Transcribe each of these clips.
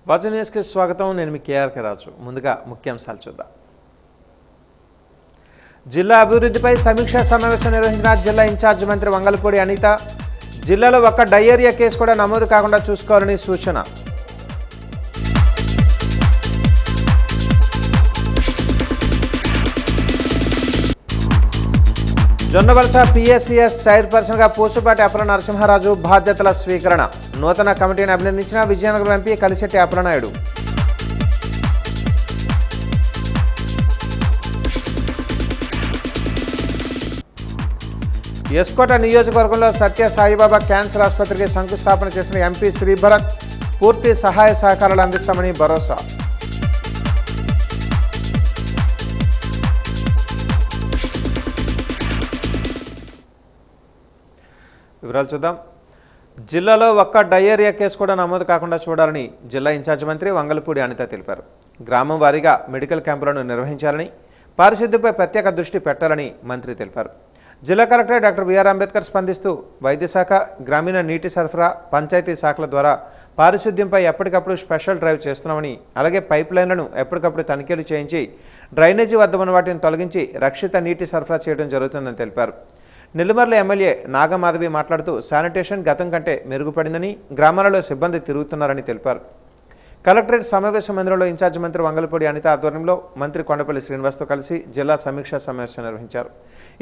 Watch న్యూస్కి స్వాగతం. నేను మీ కేఆర్కే రాజు. ముందుగా ముఖ్యాంశాలు చూద్దాం. జిల్లా అభివృద్ధిపై సమీక్షా సమావేశం నిర్వహించిన జిల్లా ఇన్ఛార్జ్ మంత్రి వంగలపూడి అనిత. జిల్లాలో ఒక్క డయేరియా కేసు కూడా నమోదు కాకుండా చూసుకోవాలని సూచన. జొన్నవలస పిఎస్సిఎస్ చైర్పర్సన్గా పూసుపాటి అప్పల నరసింహారాజు బాధ్యతల స్వీకరణ. నూతన కమిటీని అభినందించిన విజయనగరం ఎంపీ కలిశెట్టి అప్పలనాయుడు. ఎస్కోట నియోజకవర్గంలో సత్య సాయిబాబా క్యాన్సర్ ఆసుపత్రికి శంకుస్థాపన చేసిన ఎంపీ శ్రీభరత్. పూర్తి సహాయ సహకారాలు అందిస్తామని భరోసా. వివరాలు చూద్దాం. జిల్లాలో ఒక్క డయేరియా కేసు కూడా నమోదు కాకుండా చూడాలని జిల్లా ఇన్ఛార్జ్ మంత్రి వంగలపూడి అనిత తెలిపారు. గ్రామం వారీగా మెడికల్ క్యాంపులను నిర్వహించాలని, పారిశుద్ధ్యంపై ప్రత్యేక దృష్టి పెట్టాలని మంత్రి తెలిపారు. జిల్లా కలెక్టర్ డాక్టర్ బిఆర్ అంబేద్కర్ స్పందిస్తూ వైద్య శాఖ, గ్రామీణ నీటి సరఫరా, పంచాయతీ శాఖల ద్వారా పారిశుద్ధ్యంపై ఎప్పటికప్పుడు స్పెషల్ డ్రైవ్ చేస్తున్నామని, అలాగే పైప్ లైన్లను ఎప్పటికప్పుడు తనిఖీలు చేయించి డ్రైనేజీ వద్ద ఉన్న వాటిని తొలగించి రక్షిత నీటి సరఫరా చేయడం జరుగుతుందని తెలిపారు. నెల్లిమర్ల ఎమ్మెల్యే నాగమాధవి మాట్లాడుతూ శానిటేషన్ గతం కంటే మెరుగుపడిందని, గ్రామాలలో సిబ్బంది తిరుగుతున్నారని తెలిపారు. కలెక్టరేట్ సమావేశ మందిరంలో ఇన్ఛార్జ్ మంత్రి వంగలపూడి అనిత ఆధ్వర్యంలో మంత్రి కొండపల్లి శ్రీనివాస్తో కలిసి జిల్లా సమీక్షా సమావేశం నిర్వహించారు.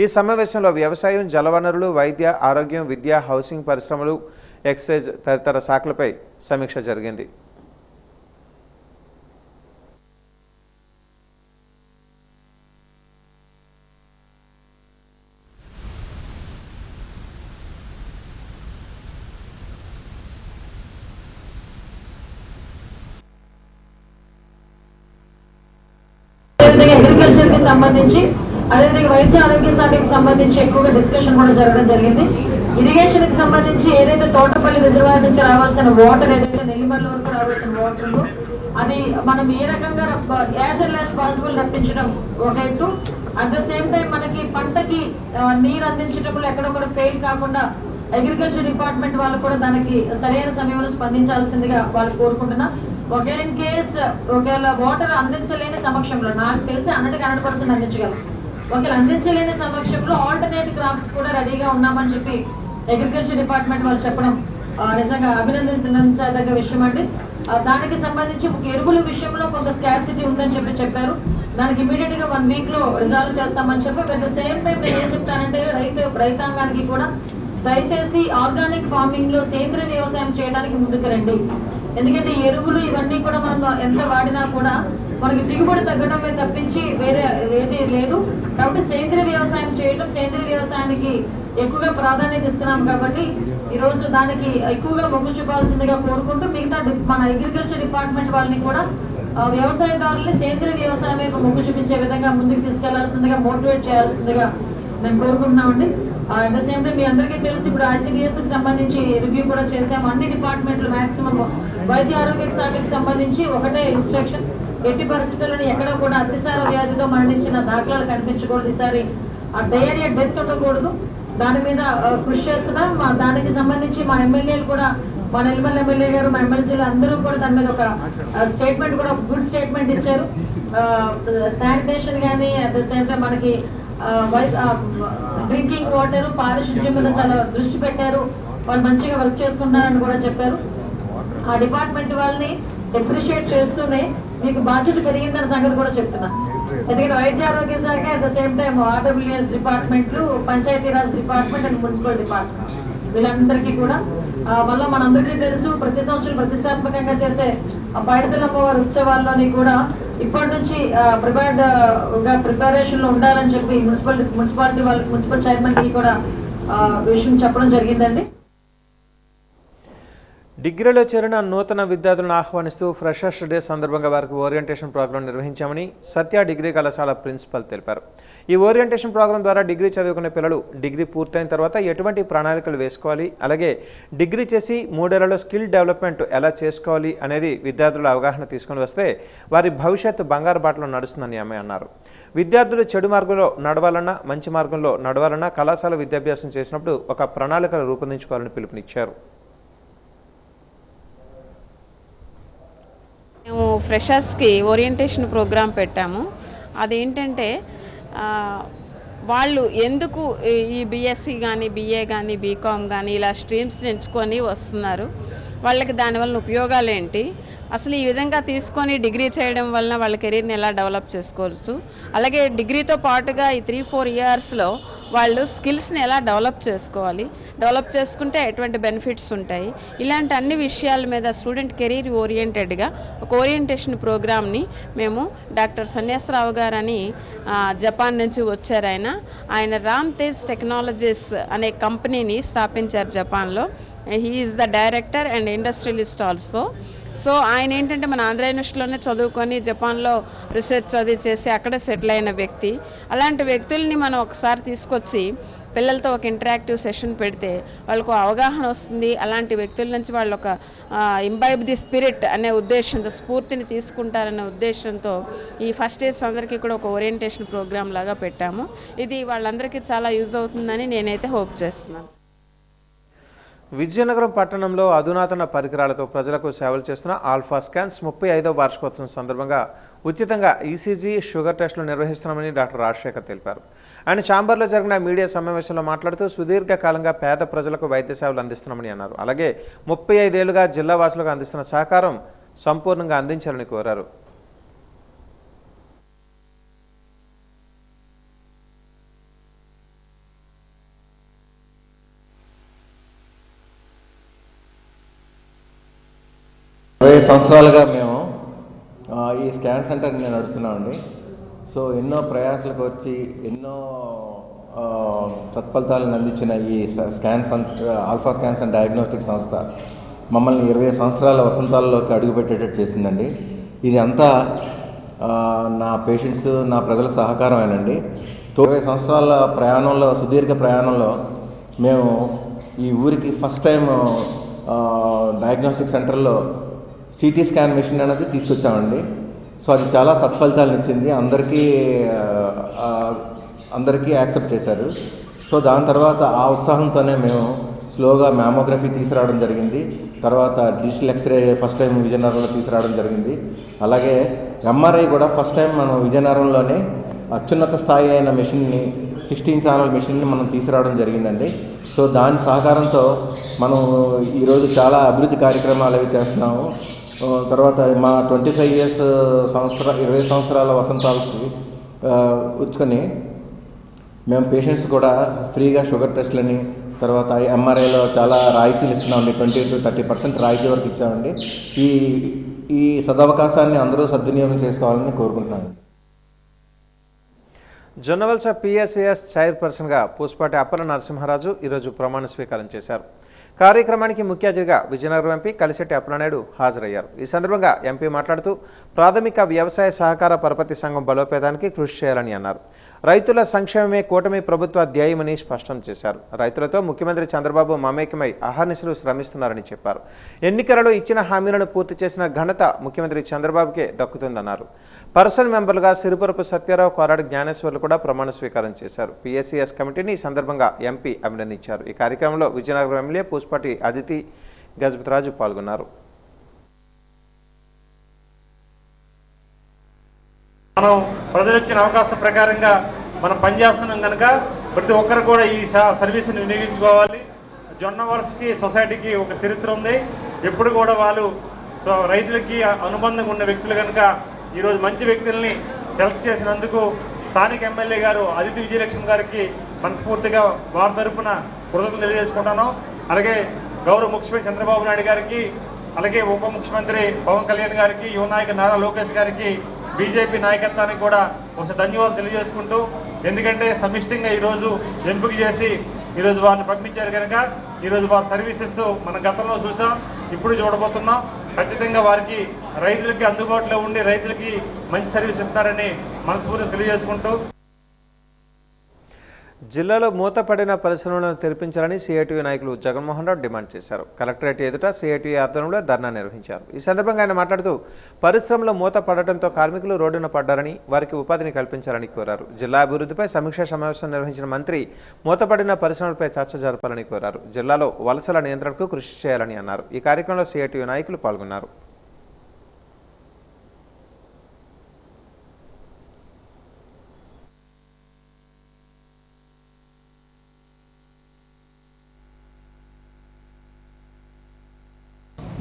ఈ సమావేశంలో వ్యవసాయం, జలవనరులు, వైద్య, ఆరోగ్యం, విద్య, హౌసింగ్, పరిశ్రమలు, ఎక్సైజ్ తదితర శాఖలపై సమీక్ష జరిగింది. అగ్రికల్చర్ కి సంబంధించి, అదేవిధంగా వైద్య ఆరోగ్య శాఖకి సంబంధించి ఎక్కువగా డిస్కషన్ కూడా జరగడం జరిగింది. ఇరిగేషన్ కి సంబంధించి ఏదైతే తోటపల్లి రిజర్వాయర్ నుంచి రావాల్సిన వాటర్, ఏదైతే నెల్లిమర్ల వరకు రావాల్సిన వాటర్ ఉందో అది మనం ఏ రకంగా యాజ్ ఎల్ యాజ్ పాసిబుల్ రప్పించడం ఒక ఎత్తు. అట్ ద సేమ్ టైం మనకి పంటకి నీరు అందించడంలో ఎక్కడ కూడా ఫెయిల్ కాకుండా అగ్రికల్చర్ డిపార్ట్మెంట్ వాళ్ళు కూడా దానికి సరైన సమయంలో స్పందించాల్సిందిగా వాళ్ళు కోరుకుంటున్నా. ఒకవేళ ఇన్ కేస్ ఒకవేళ వాటర్ అందించలేని సమక్షంలో, నాకు తెలిసి 100% అందించగలం. ఒకవేళ అందించలేని సమక్షంలో ఆల్టర్నేట్ క్రాప్స్ కూడా రెడీగా ఉన్నామని చెప్పి అగ్రికల్చర్ డిపార్ట్మెంట్ వాళ్ళు చెప్పడం నిజంగా అభినందించదగ్గ విషయం అండి. దానికి సంబంధించి ఎరువుల విషయంలో కొంత స్కార్సిటీ ఉందని చెప్పారు. దానికి ఇమీడియట్ గా 1 week లో రిజాల్వ్ చేస్తామని చెప్పి, అట్ ద సేమ్ టైం నేను ఏం చెప్తానంటే రైతాంగానికి కూడా దయచేసి ఆర్గానిక్ ఫార్మింగ్ లో సేంద్రీయ వ్యవసాయం చేయడానికి ముందుకు రండి. ఎందుకంటే ఎరువులు ఇవన్నీ కూడా మనం ఎంత వాడినా కూడా మనకి దిగుబడి తగ్గడమే తప్పించి వేరే ఏది లేదు. కాబట్టి సేంద్రీయ వ్యవసాయం చేయడం, సేంద్రీయ వ్యవసాయానికి ఎక్కువగా ప్రాధాన్యత ఇస్తున్నాం. కాబట్టి ఈరోజు దానికి ఎక్కువగా మొగ్గు చూపాల్సిందిగా కోరుకుంటూ, మిగతా మన అగ్రికల్చర్ డిపార్ట్మెంట్ వాళ్ళని కూడా వ్యవసాయదారుల్ని సేంద్రీయ వ్యవసాయం యొక్క మొగ్గు చూపించే విధంగా ముందుకు తీసుకెళ్లాల్సిందిగా, మోటివేట్ చేయాల్సిందిగా నేను కోరుకుంటున్నామండి. అట్ ద సేమ్ టైం మీ అందరికీ తెలుసు, ఇప్పుడు ICDS కి సంబంధించి రివ్యూ కూడా చేసాము. అన్ని డిపార్ట్మెంట్లు మాక్సిమం వైద్య ఆరోగ్య శాఖకి సంబంధించి ఒకటే ఇన్స్ట్రక్షన్, ఎట్టి పరిస్థితులను ఎక్కడ కూడా అతిసార వ్యాధితో మరణించిన దాఖలాలు కనిపించకూడదు. ఈసారి ఆ డయేరియా డెత్ ఉండకూడదు. దాని మీద కృషి చేస్తున్నాం. దానికి సంబంధించి మా ఎమ్మెల్యేలు కూడా, మా నెల్లిమర్ల ఎమ్మెల్యే గారు, మా ఎమ్మెల్సీలు అందరూ కూడా దాని మీద ఒక స్టేట్మెంట్ కూడా, గుడ్ స్టేట్మెంట్ ఇచ్చారు. శానిటేషన్ కానీ, అట్ ద సేమ్ టైం మనకి డ్రింకింగ్ వాటర్, పారిశుద్ధ్యం మీద చాలా దృష్టి పెట్టారు. వాళ్ళు మంచిగా వర్క్ చేసుకుంటున్నారని కూడా చెప్పారు. ఆ డిపార్ట్మెంట్ వాళ్ళని అప్రిషియేట్ చేస్తూనే మీకు బాధ్యత పెరిగిందన్న సంగతి కూడా చెప్తున్నా. ఎందుకంటే వైద్య ఆరోగ్య శాఖ, at the same time RWS డిపార్ట్మెంట్లు, Panchayati Raj department and municipal department, వీళ్ళందరికీ కూడా వల్ల మనందరికీ తెలుసు, ప్రతి సంవత్సరం ప్రతిష్టాత్మకంగా చేసే పైడితల్లమ్మవారి ఉత్సవాల్లోని కూడా ఇప్పటి నుంచి ప్రిపరేషన్ లో ఉండాలని చెప్పి మున్సిపాలిటీ వాళ్ళకి, మున్సిపల్ చైర్మన్ కి కూడా విషయం చెప్పడం జరిగిందండి. డిగ్రీలో చేరిన నూతన విద్యార్థులను ఆహ్వానిస్తూ ఫ్రెషర్స్ డే సందర్భంగా వారికి ఓరియంటేషన్ ప్రోగ్రాం నిర్వహించామని సత్య డిగ్రీ కళాశాల ప్రిన్సిపల్ తెలిపారు. ఈ ఓరియంటేషన్ ప్రోగ్రాం ద్వారా డిగ్రీ చదువుకునే పిల్లలు డిగ్రీ పూర్తయిన తర్వాత ఎటువంటి ప్రణాళికలు వేసుకోవాలి, అలాగే డిగ్రీ చేసి 3 ఏళ్లలో స్కిల్ డెవలప్మెంట్ ఎలా చేసుకోవాలి అనేది విద్యార్థుల అవగాహన తీసుకుని వస్తే వారి భవిష్యత్తు బంగారు బాటలో నడుస్తుందని ఆమె అన్నారు. విద్యార్థులు చెడు మార్గంలో నడవాలన్నా, మంచి మార్గంలో నడవాలన్నా కళాశాల విద్యాభ్యాసం చేసినప్పుడు ఒక ప్రణాళికలు రూపొందించుకోవాలని పిలుపునిచ్చారు. ఫ్రెషర్స్కి ఓరియంటేషన్ ప్రోగ్రాం పెట్టాము. అదేంటంటే వాళ్ళు ఎందుకు ఈ బీఎస్సీ కానీ బీఏ కానీ బీకామ్ కానీ ఇలా స్ట్రీమ్స్ ఎంచుకొని వస్తున్నారు, వాళ్ళకి దానివల్ల ఉపయోగాలు ఏంటి, అసలు ఈ విధంగా తీసుకొని డిగ్రీ చేయడం వలన వాళ్ళ కెరీర్ని ఎలా డెవలప్ చేసుకోవచ్చు, అలాగే డిగ్రీతో పాటుగా ఈ 3-4 ఇయర్స్లో వాళ్ళు స్కిల్స్ని ఎలా డెవలప్ చేసుకోవాలి, డెవలప్ చేసుకుంటే ఎటువంటి బెనిఫిట్స్ ఉంటాయి, ఇలాంటి అన్ని విషయాల మీద స్టూడెంట్ కెరీర్ ఓరియంటెడ్గా ఒక ఓరియంటేషన్ ప్రోగ్రామ్ని మేము డాక్టర్ సన్యాసరావు గారని జపాన్ నుంచి వచ్చారు. ఆయన రామ్ తేజ్ టెక్నాలజీస్ అనే కంపెనీని స్థాపించారు జపాన్లో. He is the director and industrialist also. So ఆయన ఏంటంటే మన ఆంధ్ర యూనివర్సిటీలోనే చదువుకొని జపాన్లో రీసెర్చ్ అది చేసి అక్కడే సెటిల్ అయిన వ్యక్తి. అలాంటి వ్యక్తుల్ని మనం ఒకసారి తీసుకొచ్చి పిల్లలతో ఒక ఇంటరాక్టివ్ సెషన్ పెడితే వాళ్ళకు అవగాహన వస్తుంది. అలాంటి వ్యక్తుల నుంచి వాళ్ళు ఒక ఇంబైబ్ ది స్పిరిట్ అనే ఉద్దేశంతో, స్ఫూర్తిని తీసుకుంటారనే ఉద్దేశంతో ఈ ఫస్ట్ ఇయర్స్ అందరికీ కూడా ఒక ఓరియంటేషన్ ప్రోగ్రామ్ లాగా పెట్టాము. ఇది వాళ్ళందరికీ చాలా యూజ్ అవుతుందని నేనైతే హోప్ చేస్తున్నాను. విజయనగరం పట్టణంలో అధునాతన పరికరాలతో ప్రజలకు సేవలు చేస్తున్న ఆల్ఫా స్కాన్స్ 35వ వార్షికోత్సవం సందర్భంగా ఉచితంగా ఈసీజీ, షుగర్ టెస్టులు నిర్వహిస్తున్నామని డాక్టర్ రాజశేఖర్ తెలిపారు. ఆయన ఛాంబర్లో జరిగిన మీడియా సమావేశంలో మాట్లాడుతూ సుదీర్ఘకాలంగా పేద ప్రజలకు వైద్య సేవలు అందిస్తున్నామని అన్నారు. అలాగే 35 ఏళ్లుగా జిల్లా వాసులకు అందిస్తున్న సహకారం సంపూర్ణంగా అందించాలని కోరారు. సంవత్సరాలుగా మేము ఈ స్కాన్ సెంటర్ని నడుపుతున్నామండి. సో ఎన్నో ప్రయాసాలకు వచ్చి ఎన్నో సత్ఫలితాలను అందించిన ఈ ఆల్ఫా స్కాన్స్ అండ్ డయాగ్నోస్టిక్ సంస్థ మమ్మల్ని 20 సంవత్సరాల వసంతాల్లోకి అడుగుపెట్టేటట్టు చేసిందండి. ఇది అంతా నా పేషెంట్స్, నా ప్రజల సహకారమేనండి. 20 సంవత్సరాల ప్రయాణంలో, సుదీర్ఘ ప్రయాణంలో మేము ఈ ఊరికి ఫస్ట్ టైం డయాగ్నోస్టిక్ సెంటర్లో సిటీ స్కాన్ మెషిన్ అనేది తీసుకొచ్చామండి. సో అది చాలా సత్ఫలితాలను ఇచ్చింది. అందరికీ యాక్సెప్ట్ చేశారు. సో దాని తర్వాత ఆ ఉత్సాహంతోనే మేము స్లోగా మ్యామోగ్రఫీ తీసుకురావడం జరిగింది. తర్వాత డిజిటల్ ఎక్స్రే ఫస్ట్ టైం విజయనగరంలో తీసుకురావడం జరిగింది. అలాగే ఎంఆర్ఐ కూడా ఫస్ట్ టైం మనం విజయనగరంలోనే అత్యున్నత స్థాయి అయిన మెషిన్ని, 16 ఛానల్ మెషిన్ని మనం తీసుకురావడం జరిగిందండి. సో దాని సహకారంతో మనం ఈరోజు చాలా అభివృద్ధి కార్యక్రమాలు అవి చేస్తున్నాము. తర్వాత మా 25 ఇయర్స్ 20 సంవత్సరాల వసంతాలకి వచ్చుకొని మేము పేషెంట్స్ కూడా ఫ్రీగా షుగర్ టెస్ట్లని, తర్వాత ఎంఆర్ఐలో చాలా రాయితీలు ఇస్తున్నామండి. 20-30% రాయితీ వరకు ఇచ్చామండి. ఈ సదవకాశాన్ని అందరూ సద్వినియోగం చేసుకోవాలని కోరుకుంటున్నాను. జొన్నవలస పిఎస్సిఎస్ చైర్పర్సన్గా పూసపాటి అప్పల నరసింహరాజు ఈరోజు ప్రమాణ స్వీకారం చేశారు. కార్యక్రమానికి ముఖ్య అతిథిగా విజయనగరం ఎంపీ కలిశెట్టి అప్పలనాయుడు హాజరయ్యారు. ఈ సందర్భంగా ఎంపీ మాట్లాడుతూ ప్రాథమిక వ్యవసాయ సహకార పరపతి సంఘం బలోపేతానికి కృషి చేయాలని అన్నారు. రైతుల సంక్షేమమే కూటమి ప్రభుత్వ ధ్యేయమని స్పష్టం చేశారు. రైతులతో ముఖ్యమంత్రి చంద్రబాబు మమేకమై అహర్నిశలు శ్రమిస్తున్నారని చెప్పారు. ఎన్నికలలో ఇచ్చిన హామీలను పూర్తి చేసిన ఘనత ముఖ్యమంత్రి చంద్రబాబుకే దక్కుతుందన్నారు. పర్సనల్ మెంబర్లుగా సిరిపురపు సత్యారావు, కోరాడు జ్ఞానేశ్వర్లు కూడా ప్రమాణ స్వీకారం చేశారు. పిఎస్సిఎస్ కమిటీని ఈ సందర్భంగా ఎంపీ అభినందించారు. ఈ కార్యక్రమంలో విజయనగరం ఎమ్మెల్యే పూసపాటి అదితి గజపతిరాజు పాల్గొన్నారు. మనం ప్రజలు ఇచ్చిన అవకాశం ప్రకారంగా మనం పనిచేస్తున్నాం కనుక ప్రతి ఒక్కరు కూడా ఈ సర్వీస్ని వినియోగించుకోవాలి. జొన్నవలసకి సొసైటీకి ఒక చరిత్ర ఉంది. ఎప్పుడు కూడా వాళ్ళు రైతులకి అనుబంధంగా ఉన్న వ్యక్తులు కనుక ఈరోజు మంచి వ్యక్తుల్ని సెలెక్ట్ చేసినందుకు స్థానిక ఎమ్మెల్యే గారు అదితి విజయలక్ష్మి గారికి మనస్ఫూర్తిగా వారి తరఫున కృతజ్ఞతలు తెలియజేసుకుంటాను. అలాగే గౌరవ ముఖ్యమంత్రి చంద్రబాబు నాయుడు గారికి, అలాగే ఉప ముఖ్యమంత్రి పవన్ కళ్యాణ్ గారికి, యువ నాయకుడు నారా లోకేష్ గారికి, బీజేపీ నాయకత్వానికి కూడా ఒకసారి ధన్యవాదాలు తెలియజేసుకుంటూ, ఎందుకంటే సమిష్టిగా ఈరోజు ఎంపిక చేసి ఈరోజు వారిని పంపించారు కనుక ఈరోజు వారి సర్వీసెస్ మనం గతంలో చూసాం, ఇప్పుడు చూడబోతున్నాం. ఖచ్చితంగా వారికి రైతులకి అందుబాటులో ఉండి రైతులకి మంచి సర్వీస్ ఇస్తారని మనస్ఫూర్తిగా తెలియజేసుకుంటూ, జిల్లాలో మూతపడిన పరిశ్రమలను తెరిపించాలని సిఐటియు నాయకులు జగన్మోహన్ రావు డిమాండ్ చేశారు. కలెక్టరేట్ ఎదుట సిఐటియు ఆధ్వర్యంలో ధర్నా నిర్వహించారు. ఈ సందర్భంగా ఆయన మాట్లాడుతూ పరిశ్రమలు మూతపడటంతో కార్మికులు రోడ్డున పడ్డారని, వారికి ఉపాధిని కల్పించాలని కోరారు. జిల్లా అభివృద్ధిపై సమీక్షా సమావేశం నిర్వహించిన మంత్రి మూతపడిన పరిశ్రమలపై చర్చ జరపాలని కోరారు. జిల్లాలో వలసల నియంత్రణకు కృషి చేయాలని అన్నారు. ఈ కార్యక్రమంలో సిఐటియు నాయకులు పాల్గొన్నారు.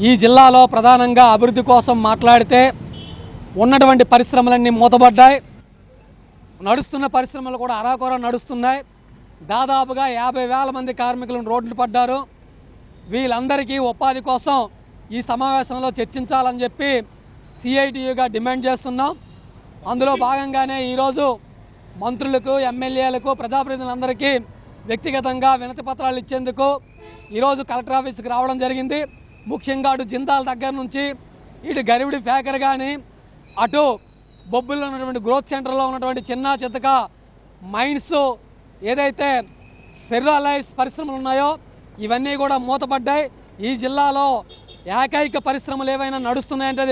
ఈ జిల్లాలో ప్రధానంగా అభివృద్ధి కోసం మాట్లాడితే ఉన్నటువంటి పరిశ్రమలన్నీ మూతబడ్డాయి. నడుస్తున్న పరిశ్రమలు కూడా అరాకొర నడుస్తున్నాయి. దాదాపుగా 50,000 మంది కార్మికులను రోడ్లు పడ్డారు. వీళ్ళందరికీ ఉపాధి కోసం ఈ సమావేశంలో చర్చించాలని చెప్పి సిఐటియుగా డిమాండ్ చేస్తున్నాం. అందులో భాగంగానే ఈరోజు మంత్రులకు, ఎమ్మెల్యేలకు, ప్రజాప్రతినిధులందరికీ వ్యక్తిగతంగా వినతి పత్రాలు ఇచ్చేందుకు ఈరోజు కలెక్టర్ ఆఫీస్కి రావడం జరిగింది. ముఖ్యంగా అటు జిందాల్ దగ్గర నుంచి ఇటు గరివిడి ఫ్యాక్టరీ కానీ, అటు బొబ్బుల్లో ఉన్నటువంటి గ్రోత్ సెంటర్లో ఉన్నటువంటి చిన్న చితక మైన్స్, ఏదైతే ఫెర్రాలైజ్ పరిశ్రమలు ఉన్నాయో ఇవన్నీ కూడా మూతపడ్డాయి. ఈ జిల్లాలో ఏకైక పరిశ్రమలు ఏవైనా నడుస్తున్నాయంటే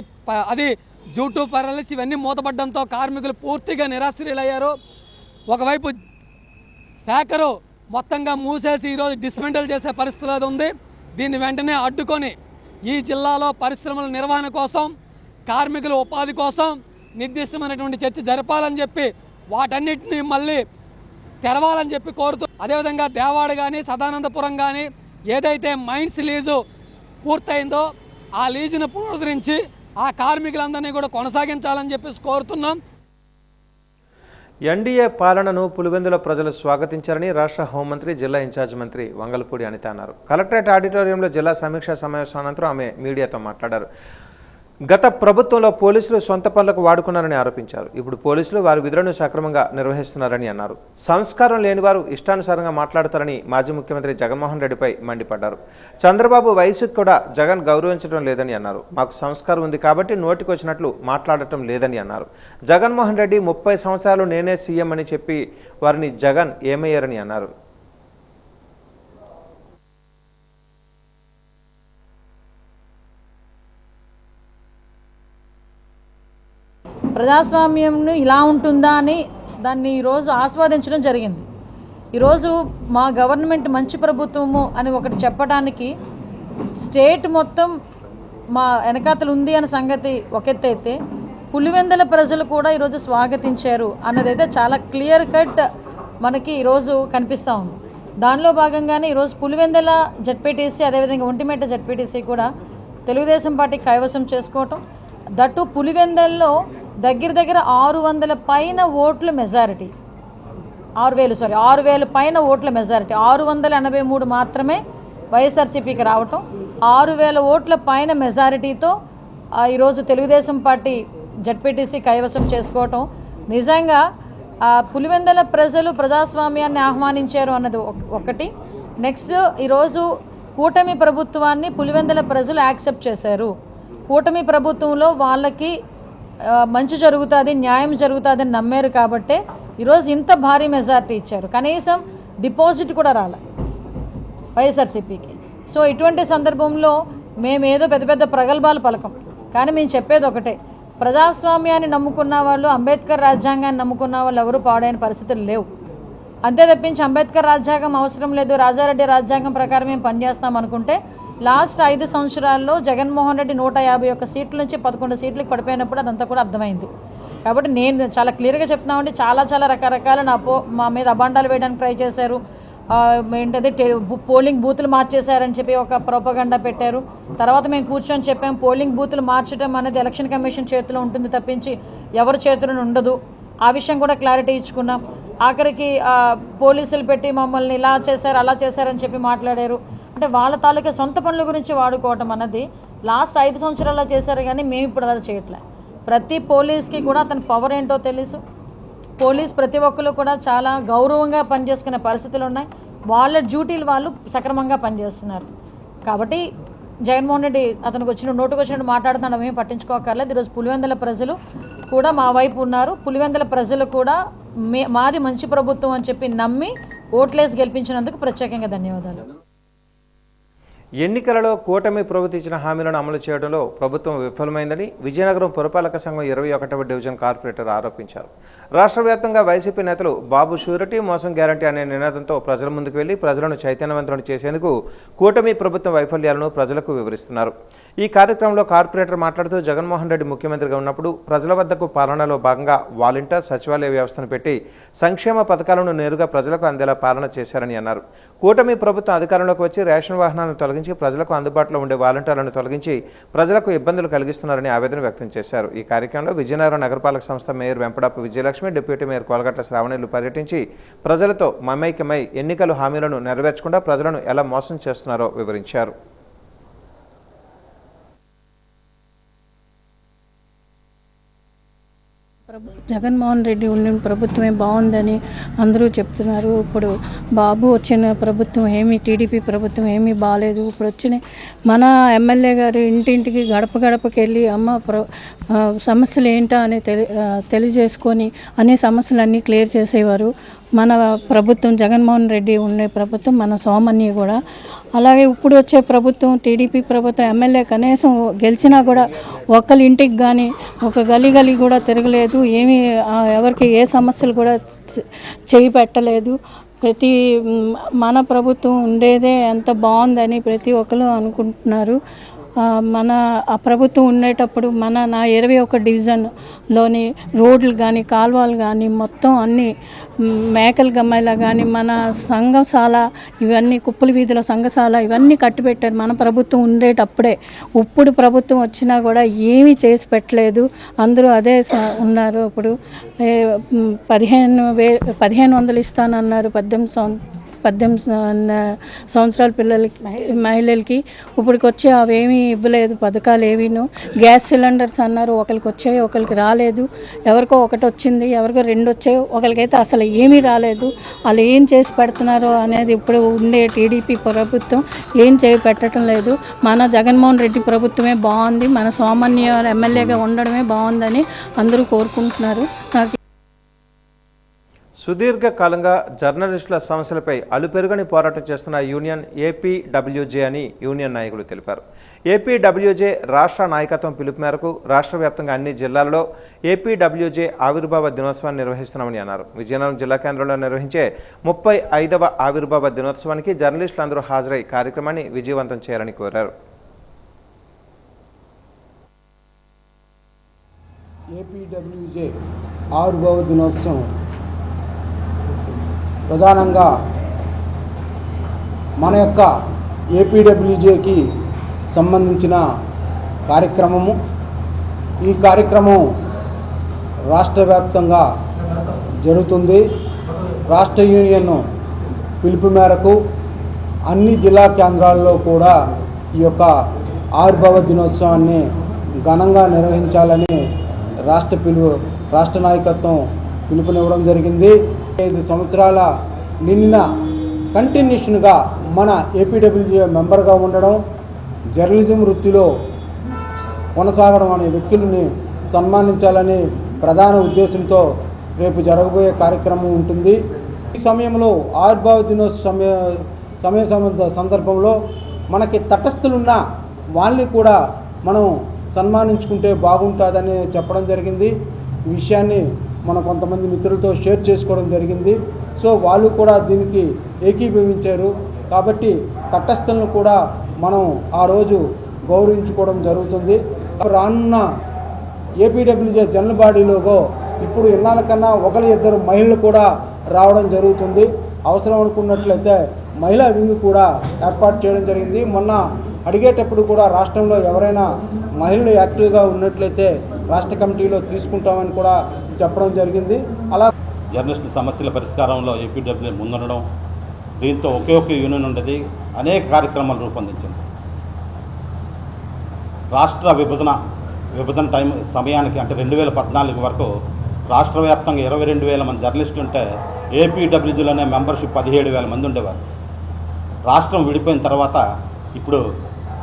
అది జూటు ఫెర్రాలైజ్. ఇవన్నీ మూతపడడంతో కార్మికులు పూర్తిగా నిరాశ్రయులయ్యారు. ఒకవైపు ఫ్యాక్టరీ మొత్తంగా మూసేసి ఈరోజు డిస్మెంటల్ చేసే పరిస్థితి ఉంది. దీన్ని వెంటనే అడ్డుకొని ఈ జిల్లాలో పరిశ్రమల నిర్వహణ కోసం, కార్మికుల ఉపాధి కోసం నిర్దిష్టమైనటువంటి చర్చ జరపాలని చెప్పి, వాటన్నిటిని మళ్ళీ తెరవాలని చెప్పి కోరుతూ, అదేవిధంగా దేవాడ కానీ, సదానందపురం కానీ ఏదైతే మైన్స్ లీజు పూర్తయిందో ఆ లీజును పునరుద్ధరించి ఆ కార్మికులందరినీ కూడా కొనసాగించాలని చెప్పేసి కోరుతున్నాం. ఎన్డీఏ పాలనను పులివెందుల ప్రజలు స్వాగతించారని రాష్ట్ర హోంమంత్రి, జిల్లా ఇన్ఛార్జ్ మంత్రి వంగలపూడి అనిత అన్నారు. కలెక్టరేట్ ఆడిటోరియంలో జిల్లా సమీక్షా సమావేశం అనంతరం ఆమె మీడియాతో మాట్లాడారు. గత ప్రభుత్వంలో పోలీసులు సొంత పనులకు వాడుకున్నారని ఆరోపించారు. ఇప్పుడు పోలీసులు వారి విధులను సక్రమంగా నిర్వహిస్తున్నారని అన్నారు. సంస్కారం లేని వారు ఇష్టానుసారంగా మాట్లాడతారని మాజీ ముఖ్యమంత్రి జగన్మోహన్ రెడ్డిపై మండిపడ్డారు. చంద్రబాబు వయసుకు కూడా జగన్ గౌరవించడం లేదని అన్నారు. మాకు సంస్కారం ఉంది కాబట్టి నోటికొచ్చినట్లు మాట్లాడటం లేదని అన్నారు. జగన్మోహన్ రెడ్డి 30 సంవత్సరాలు నేనే సీఎం అని చెప్పి వారిని జగన్ ఏమయ్యారని అన్నారు. ప్రజాస్వామ్యం ఇలా ఉంటుందా అని దాన్ని ఈరోజు ఆస్వాదించడం జరిగింది. ఈరోజు మా గవర్నమెంట్ మంచి ప్రభుత్వము అని ఒకటి చెప్పడానికి స్టేట్ మొత్తం మా వెనకాతలు ఉంది అనే సంగతి ఒక ఎత్తు అయితే, పులివెందుల ప్రజలు కూడా ఈరోజు స్వాగతించారు అన్నదైతే చాలా క్లియర్ కట్ మనకి ఈరోజు కనిపిస్తూ ఉంది. దానిలో భాగంగానే ఈరోజు పులివెందుల జడ్పీటీసీ, అదేవిధంగా ఒంటిమిట్ట జడ్పీటీసీ కూడా తెలుగుదేశం పార్టీ కైవసం చేసుకోవటం, దట్టు పులివెందుల్లో దగ్గర 600 పైన ఓట్ల మెజారిటీ, 6,000 పైన ఓట్ల మెజారిటీ, 683 మాత్రమే వైఎస్ఆర్సీపీకి రావటం, 6,000 ఓట్ల పైన మెజారిటీతో ఈరోజు తెలుగుదేశం పార్టీ జడ్పీటీసీ కైవసం చేసుకోవటం నిజంగా పులివెందుల ప్రజలు ప్రజాస్వామ్యాన్ని ఆహ్వానించారు అన్నది ఒకటి. నెక్స్ట్ ఈరోజు కూటమి ప్రభుత్వాన్ని పులివెందుల ప్రజలు యాక్సెప్ట్ చేశారు. కూటమి ప్రభుత్వంలో వాళ్ళకి మంచి జరుగుతుంది, న్యాయం జరుగుతుంది అని నమ్మారు కాబట్టే ఈరోజు ఇంత భారీ మెజార్టీ ఇచ్చారు. కనీసం డిపాజిట్ కూడా రాలే వైఎస్ఆర్సీపీకి. సో ఇటువంటి సందర్భంలో మేమేదో పెద్ద పెద్ద ప్రగల్భాలు పలకం, కానీ మేము చెప్పేది ఒకటే, ప్రజాస్వామ్యాన్ని నమ్ముకున్న వాళ్ళు, అంబేద్కర్ రాజ్యాంగాన్ని నమ్ముకున్న వాళ్ళు ఎవరు పాడైన పరిస్థితులు లేవు. అంతే తప్పించి అంబేద్కర్ రాజ్యాంగం అవసరం లేదు, రాజారెడ్డి రాజ్యాంగం ప్రకారం మేము పనిచేస్తాం అనుకుంటే లాస్ట్ 5 సంవత్సరాల్లో జగన్మోహన్ రెడ్డి 151 సీట్ల నుంచి 11 సీట్లకు పడిపోయినప్పుడు అదంతా కూడా అర్థమైంది. కాబట్టి నేను చాలా క్లియర్గా చెప్తున్నామండి, చాలా రకరకాల మా మీద అబాండాలు వేయడానికి ట్రై చేశారు. ఏంటంటే పోలింగ్ బూతులు మార్చేశారని చెప్పి ఒక ప్రోపగండా పెట్టారు. తర్వాత మేము కూర్చొని చెప్పాం, పోలింగ్ బూతులు మార్చడం అనేది ఎలక్షన్ కమిషన్ చేతిలో ఉంటుంది తప్పించి ఎవరి చేతిలో ఉండదు. ఆ విషయం కూడా క్లారిటీ ఇచ్చుకున్నాం. ఆఖరికి పోలీసులు పెట్టి మమ్మల్ని ఇలా చేశారు, అలా చేశారని చెప్పి మాట్లాడారు. అంటే వాళ్ళ తాలూకా సొంత పనుల గురించి వాడుకోవటం అన్నది లాస్ట్ 5 సంవత్సరాల్లో చేశారు, కానీ మేము ఇప్పుడు అలా చేయట్లే. ప్రతి పోలీస్కి కూడా అతని పవర్ ఏంటో తెలుసు. పోలీస్ ప్రతి ఒక్కరు కూడా చాలా గౌరవంగా పనిచేసుకునే పరిస్థితులు ఉన్నాయి. వాళ్ళ డ్యూటీలు వాళ్ళు సక్రమంగా పనిచేస్తున్నారు. కాబట్టి జగన్మోహన్ రెడ్డి అతనికి నోటుకొచ్చినట్టు మాట్లాడుతున్నాడు, మేము పట్టించుకోకర్లేదు. ఈరోజు పులివెందుల ప్రజలు కూడా మా వైపు ఉన్నారు. పులివెందుల ప్రజలు కూడా మాది మంచి ప్రభుత్వం అని చెప్పి నమ్మి ఓట్లేసి గెలిపించినందుకు ప్రత్యేకంగా ధన్యవాదాలు. ఎన్నికలలో కూటమి ప్రభుత్వం ఇచ్చిన హామీలను అమలు చేయడంలో ప్రభుత్వం విఫలమైందని విజయనగరం పురపాలక సంఘం 21వ డివిజన్ కార్పొరేటర్ ఆరోపించారు. రాష్ట్ర వ్యాప్తంగా వైసీపీ నేతలు బాబు షూరిటీ మోసం గ్యారంటీ అనే నినాదంతో ప్రజల ముందుకు వెళ్లి ప్రజలను చైతన్యవంతులను చేసేందుకు కూటమి ప్రభుత్వం వైఫల్యాలను ప్రజలకు వివరిస్తున్నారు. ఈ కార్యక్రమంలో కార్పొరేటర్ మాట్లాడుతూ జగన్మోహన్ రెడ్డి ముఖ్యమంత్రిగా ఉన్నప్పుడు ప్రజల వద్దకు పాలనలో భాగంగా వాలంటీర్ సచివాలయ వ్యవస్థను పెట్టి సంక్షేమ పథకాలను నేరుగా ప్రజలకు అందేలా పాలన చేశారని అన్నారు. కూటమి ప్రభుత్వం అధికారంలోకి వచ్చి రేషన్ వాహనాలను తొలగించి ప్రజలకు అందుబాటులో ఉండే వాలంటీర్లను తొలగించి ప్రజలకు ఇబ్బందులు కలిగిస్తున్నారని ఆవేదన వ్యక్తం చేశారు. ఈ కార్యక్రమంలో విజయనగరం నగరపాలక సంస్థ mayor Vempadapu Vijayalakshmi, deputy mayor Kolagatla శ్రావణులు పర్యటించి ప్రజలతో మమైక్యమై ఎన్నికల హామీలను నెరవేర్చకుండా ప్రజలను ఎలా మోసం చేస్తున్నారో వివరించారు. జగన్మోహన్ రెడ్డి ఉండిన ప్రభుత్వమే బాగుందని అందరూ చెప్తున్నారు. ఇప్పుడు బాబు వచ్చిన ప్రభుత్వం ఏమీ, టీడీపీ ప్రభుత్వం ఏమీ బాగాలేదు. ఇప్పుడు వచ్చిన మన ఎమ్మెల్యే గారు ఇంటింటికి గడప గడపకి వెళ్ళి సమస్యలు ఏంటా అని తెలియజేసుకొని అన్ని సమస్యలన్నీ క్లియర్ చేసేవారు. మన ప్రభుత్వం జగన్మోహన్ రెడ్డి ఉండే ప్రభుత్వం మన సోమన్య కూడా. అలాగే ఇప్పుడు వచ్చే ప్రభుత్వం టీడీపీ ప్రభుత్వం ఎమ్మెల్యే కనీసం గెలిచినా కూడా ఒక్కరి ఇంటికి కానీ ఒక గలీ కూడా తిరగలేదు. ఏమీ ఎవరికి ఏ సమస్యలు కూడా చేయి పెట్టలేదు. మన ప్రభుత్వం ఉండేదే ఎంత బాగుందని ప్రతి ఒక్కరు అనుకుంటున్నారు. ఆ ప్రభుత్వం ఉండేటప్పుడు నా 21 డివిజన్లోని రోడ్లు కానీ కాలువలు కానీ మొత్తం అన్నీ మేకల గమ్మాయిలా కానీ మన సంఘశాల ఇవన్నీ కుప్పల వీధిలో సంఘశాల ఇవన్నీ కట్టిపెట్టారు మన ప్రభుత్వం ఉండేటప్పుడే. ఇప్పుడు ప్రభుత్వం వచ్చినా కూడా ఏమీ చేసి పెట్టలేదు. అందరూ అదే ఉన్నారు. ఇప్పుడు 1500 ఇస్తానన్నారు 18 సంవత్సరాల పిల్లలకి మహిళలకి. ఇప్పటికి వచ్చి అవేమీ ఇవ్వలేదు పథకాలు ఏమీను. గ్యాస్ సిలిండర్స్ అన్నారు, ఒకరికి వచ్చాయి ఒకరికి రాలేదు. ఎవరికో ఒకటి వచ్చింది, ఎవరికో 2 వచ్చాయి, ఒకరికైతే అసలు ఏమీ రాలేదు. వాళ్ళు ఏం చేసి పెడుతున్నారో అనేది ఇప్పుడు ఉండే టీడీపీ ప్రభుత్వం ఏం చేసి పెట్టడం లేదు. మన జగన్మోహన్ రెడ్డి ప్రభుత్వమే బాగుంది, మన సోమన్య ఎమ్మెల్యేగా ఉండడమే బాగుందని అందరూ కోరుకుంటున్నారు. సుదీర్ఘకాలంగా జర్నలిస్టుల సమస్యలపై అలుపెరుగని పోరాటం చేస్తున్న యూనియన్ ఏపీడబ్ల్యూజే అని యూనియన్ నాయకులు తెలిపారు. ఏపీడబ్ల్యూజే రాష్ట్ర నాయకత్వం పిలుపు మేరకు రాష్ట్ర వ్యాప్తంగా అన్ని జిల్లాల్లో ఏపీడబ్ల్యూజే ఆవిర్భావ దినోత్సవాన్ని నిర్వహిస్తున్నామని అన్నారు. విజయనగరం జిల్లా కేంద్రంలో నిర్వహించే 35వ ఆవిర్భావ దినోత్సవానికి జర్నలిస్టులందరూ హాజరై కార్యక్రమాన్ని విజయవంతం చేయాలని కోరారు. ఏపీడబ్ల్యూజే ఆవిర్భావ దినోత్సవం ప్రధానంగా మన యొక్క ఏపీడబ్ల్యూజేకి సంబంధించిన కార్యక్రమము. ఈ కార్యక్రమం రాష్ట్ర వ్యాప్తంగా జరుగుతుంది. రాష్ట్ర యూనియన్ పిలుపు మేరకు అన్ని జిల్లా కేంద్రాల్లో కూడా ఈ యొక్క ఆవిర్భావ దినోత్సవాన్ని ఘనంగా నిర్వహించాలని రాష్ట్ర నాయకత్వం పిలుపునివ్వడం జరిగింది. 5 సంవత్సరాల నిన్న కంటిన్యూషన్గా మన ఏపీడబ్ల్యూజే మెంబర్గా ఉండడం, జర్నలిజం వృత్తిలో కొనసాగడం అనే వ్యక్తులని సన్మానించాలని ప్రధాన ఉద్దేశంతో రేపు జరగబోయే కార్యక్రమం ఉంటుంది. ఈ సమయంలో ఆవిర్భావ దినోత్సవ సందర్భంలో మనకి తటస్థులున్న వాళ్ళని కూడా మనం సన్మానించుకుంటే బాగుంటుందని చెప్పడం జరిగింది. ఈ విషయాన్ని మనం కొంతమంది మిత్రులతో షేర్ చేసుకోవడం జరిగింది. సో వాళ్ళు కూడా దీనికి ఏకీభవించారు. కాబట్టి తటస్థులను కూడా మనం ఆ రోజు గౌరవించుకోవడం జరుగుతుంది. రానున్న ఏపీడబ్ల్యూజే జనరల్ బాడీలోగో ఇప్పుడు ఇన్నాళ్ళ కన్నా 1-2 మహిళలు కూడా రావడం జరుగుతుంది. అవసరం అనుకున్నట్లయితే మహిళా వింగ్ కూడా ఏర్పాటు చేయడం జరిగింది. మొన్న అడిగేటప్పుడు కూడా రాష్ట్రంలో ఎవరైనా మహిళలు యాక్టివ్గా ఉన్నట్లయితే రాష్ట్ర కమిటీలో తీసుకుంటామని కూడా చెప్పడం జరిగింది. అలా జర్నలిస్టుల సమస్యల పరిష్కారంలో ఏపీడబ్ల్యూ ముందుండడం, దీంతో ఒకే యూనియన్ ఉండేది, అనేక కార్యక్రమాలు రూపొందించింది. రాష్ట్ర విభజన సమయానికి అంటే 2014 వరకు రాష్ట్ర వ్యాప్తంగా 22,000 మంది జర్నలిస్టులు ఉంటే ఏపీడబ్ల్యూజీలోనే మెంబర్షిప్ 17,000 మంది ఉండేవారు. రాష్ట్రం విడిపోయిన తర్వాత ఇప్పుడు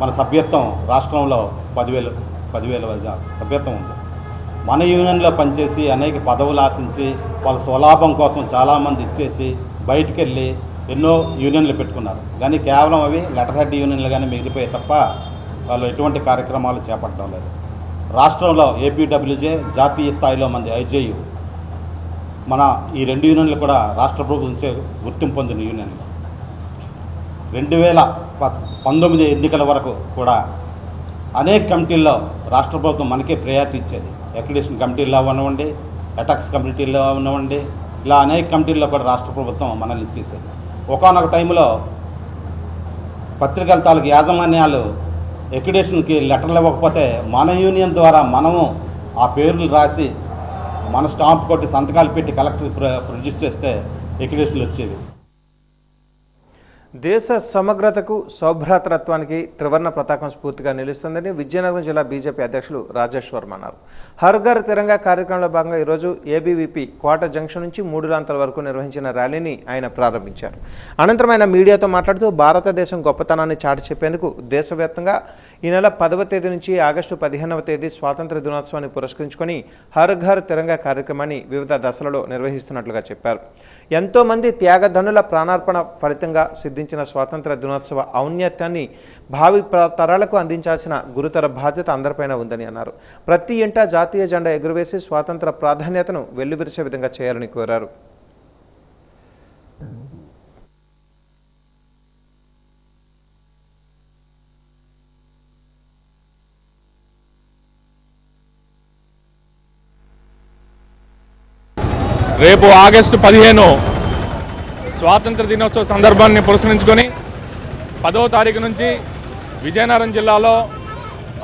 మన సభ్యత్వం రాష్ట్రంలో 10,000 సభ్యత్వం ఉంది. మన యూనియన్లో పనిచేసి అనేక పదవులు ఆశించి వాళ్ళ స్వలాభం కోసం చాలామంది ఇచ్చేసి బయటికి వెళ్ళి ఎన్నో యూనియన్లు పెట్టుకున్నారు. కానీ కేవలం అవి లెటర్ హెడ్ యూనియన్లు కానీ మిగిలిపోయాయి తప్ప వాళ్ళు ఎటువంటి కార్యక్రమాలు చేపట్టడం లేదు. రాష్ట్రంలో ఏపీడబ్ల్యూజే జాతీయ స్థాయిలో మంది ఐజేయు మన ఈ 2 యూనియన్లు కూడా రాష్ట్ర ప్రభుత్వం గుర్తింపు పొందిన యూనియన్లు. 2019 ఎన్నికల వరకు కూడా అనేక కమిటీల్లో రాష్ట్ర ప్రభుత్వం మనకే ప్రయారిటీ ఇచ్చేది. అక్రిడిటేషన్ కమిటీల్లో అవ్వనివ్వండి, అటాక్స్ కమిటీల్లో అవ్వనివ్వండి, ఇలా అనేక కమిటీల్లో కూడా రాష్ట్ర ప్రభుత్వం మనల్ని ఇచ్చేసేది. ఒకానొక టైంలో పత్రికల తాలూకు యాజమాన్యాలు అక్రిడిటేషన్కి లెటర్లు ఇవ్వకపోతే మన యూనియన్ ద్వారా మనము ఆ పేర్లు రాసి మన స్టాంప్ కొట్టి సంతకాలు పెట్టి కలెక్టర్ ప్రొడ్యూస్ చేస్తే అక్రిడిటేషన్లు వచ్చేవి. దేశ సమగ్రతకు సౌభ్రాతృత్వానికి త్రివర్ణ పతాకం స్ఫూర్తిగా నిలుస్తుందని విజయనగరం జిల్లా బీజేపీ అధ్యక్షులు రాజేష్ వర్మ అన్నారు. హర్ ఘర్ తిరంగా కార్యక్రమంలో భాగంగా ఈరోజు ఏబీవీపీ కోట జంక్షన్ నుంచి 3 ప్రాంతాల వరకు నిర్వహించిన ర్యాలీని ఆయన ప్రారంభించారు. అనంతరం ఆయన మీడియాతో మాట్లాడుతూ భారతదేశం గొప్పతనాన్ని చాటి చెప్పేందుకు దేశవ్యాప్తంగా ఈ నెల 10వ తేదీ నుంచి ఆగస్టు 15వ తేదీ స్వాతంత్ర దినోత్సవాన్ని పురస్కరించుకొని హర్ ఘర్ తిరంగా కార్యక్రమాన్ని వివిధ దశలలో నిర్వహిస్తున్నట్లుగా చెప్పారు. ఎంతోమంది త్యాగధనుల ప్రాణార్పణ ఫలితంగా సిద్ధించిన స్వాతంత్ర దినోత్సవ ఔన్నత్యాన్ని భావి తరాలకు అందించాల్సిన గురుతర బాధ్యత అందరిపైన ఉందని అన్నారు. ప్రతి ఇంటా జాతీయ జెండా ఎగురవేసి స్వాతంత్ర ప్రాధాన్యతను వెల్లివిరిసే విధంగా చేయాలని కోరారు. రేపు ఆగస్టు 15 స్వాతంత్ర దినోత్సవ సందర్భాన్ని పురస్కరించుకొని 10వ తారీఖు నుంచి విజయనగరం జిల్లాలో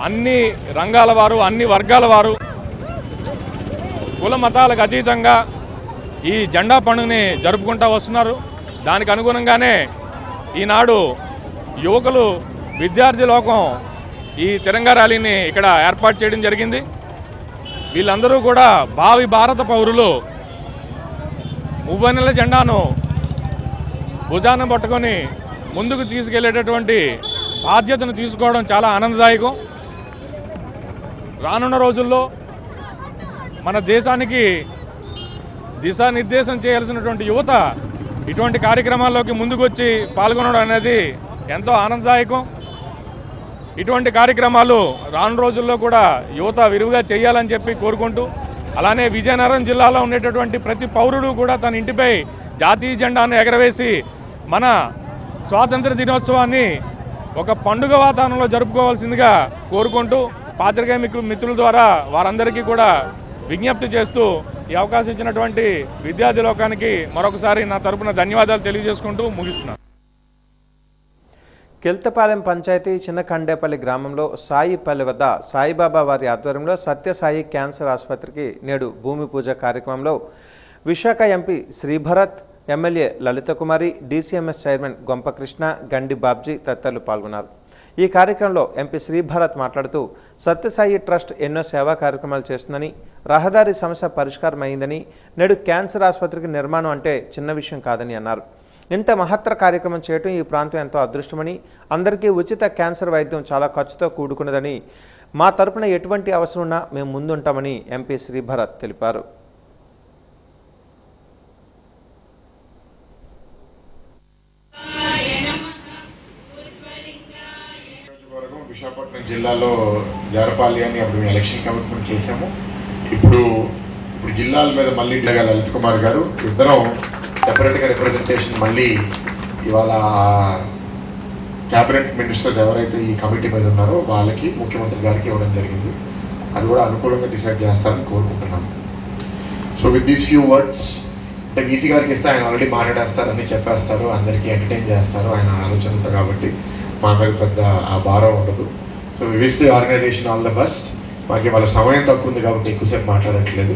అన్ని రంగాల వారు, అన్ని వర్గాల వారు కుల మతాలకు అతీతంగా ఈ జెండా పండుగని జరుపుకుంటూ వస్తున్నారు. దానికి అనుగుణంగానే ఈనాడు యువకులు, విద్యార్థి లోకం ఈ తిరంగా ర్యాలీని ఇక్కడ ఏర్పాటు చేయడం జరిగింది. వీళ్ళందరూ కూడా భావి భారత పౌరులు మువ్వన్నెల జెండాను భుజాన పట్టుకొని ముందుకు తీసుకెళ్లేటటువంటి బాధ్యతను తీసుకోవడం చాలా ఆనందదాయకం. రానున్న రోజుల్లో మన దేశానికి దిశానిర్దేశం చేయాల్సినటువంటి యువత ఇటువంటి కార్యక్రమాల్లోకి ముందుకు వచ్చి పాల్గొనడం అనేది ఎంతో ఆనందదాయకం. ఇటువంటి కార్యక్రమాలు రానున్న రోజుల్లో కూడా యువత విరివిగా చేయాలని చెప్పి కోరుకుంటూ, అలానే విజయనగరం జిల్లాలో ఉండేటటువంటి ప్రతి పౌరుడు కూడా తన ఇంటిపై జాతీయ జెండాను ఎగరవేసి మన స్వాతంత్ర దినోత్సవాన్ని ఒక పండుగ వాతావరణంలో జరుపుకోవాల్సిందిగా కోరుకుంటూ, పాత్రికేయ మిత్రుల ద్వారా వారందరికీ కూడా విజ్ఞప్తి చేస్తూ ఈ అవకాశం ఇచ్చినటువంటి విద్యార్థి లోకానికి మరొకసారి నా తరపున ధన్యవాదాలు తెలియజేసుకుంటూ ముగిస్తున్నాను. కెల్తపాలెం పంచాయతీ చిన్నకండేపల్లి గ్రామంలో సాయిపల్లి వద్ద సాయిబాబా వారి ఆధ్వర్యంలో సత్యసాయి క్యాన్సర్ ఆసుపత్రికి నేడు భూమి పూజ కార్యక్రమంలో Visakha MP Sribharat, MLA Lalithakumari, DCMS chairman Gompakrishna, Gandi Babji తదితరులు పాల్గొన్నారు. ఈ కార్యక్రమంలో ఎంపీ శ్రీభరత్ మాట్లాడుతూ సత్యసాయి ట్రస్ట్ ఎన్నో సేవా కార్యక్రమాలు చేస్తుందని, రహదారి సమస్య పరిష్కారం అయిందని, నేడు క్యాన్సర్ ఆసుపత్రికి నిర్మాణం అంటే చిన్న విషయం కాదని అన్నారు. ఇంత మహత్తర కార్యక్రమం చేయటం ఈ ప్రాంతం ఎంతో అదృష్టమని, అందరికీ ఉచిత క్యాన్సర్ వైద్యం చాలా ఖర్చుతో కూడుకున్నదని, మా తరపున ఎటువంటి అవసరం ఉన్నా మేము ముందుంటామని ఎంపీ శ్రీభరత్ తెలిపారు. విశాఖపట్నం జిల్లాలో జారపాలి అని అప్పుడు ఎలక్షన్ కమిట్మెంట్ చేశాము. ఇప్పుడు జిల్లాల మీద మళ్ళీ లలిత్ కుమార్ గారు ఇద్దరం సెపరేట్గా రిప్రజెంటేషన్ మళ్ళీ ఇవాళ క్యాబినెట్ మినిస్టర్స్ ఎవరైతే ఈ కమిటీ మీద ఉన్నారో వాళ్ళకి, ముఖ్యమంత్రి గారికి ఇవ్వడం జరిగింది. అది కూడా అనుకూలంగా డిసైడ్ చేస్తారని కోరుకుంటున్నాము. So with these few words, అంటే వీసీ గారికి ఇస్తే ఆయన ఆల్రెడీ మాట్లాడేస్తారు, అన్నీ చెప్పేస్తారు, అందరికీ ఎంటర్టైన్ చేస్తారు ఆయన ఆలోచనతో, కాబట్టి మా మీద పెద్ద ఆ భారం ఉండదు. So we wish the organization all the best. మాకు వాళ్ళ సమయం తక్కువ ఉంది కాబట్టి ఎక్కువసేపు మాట్లాడట్లేదు.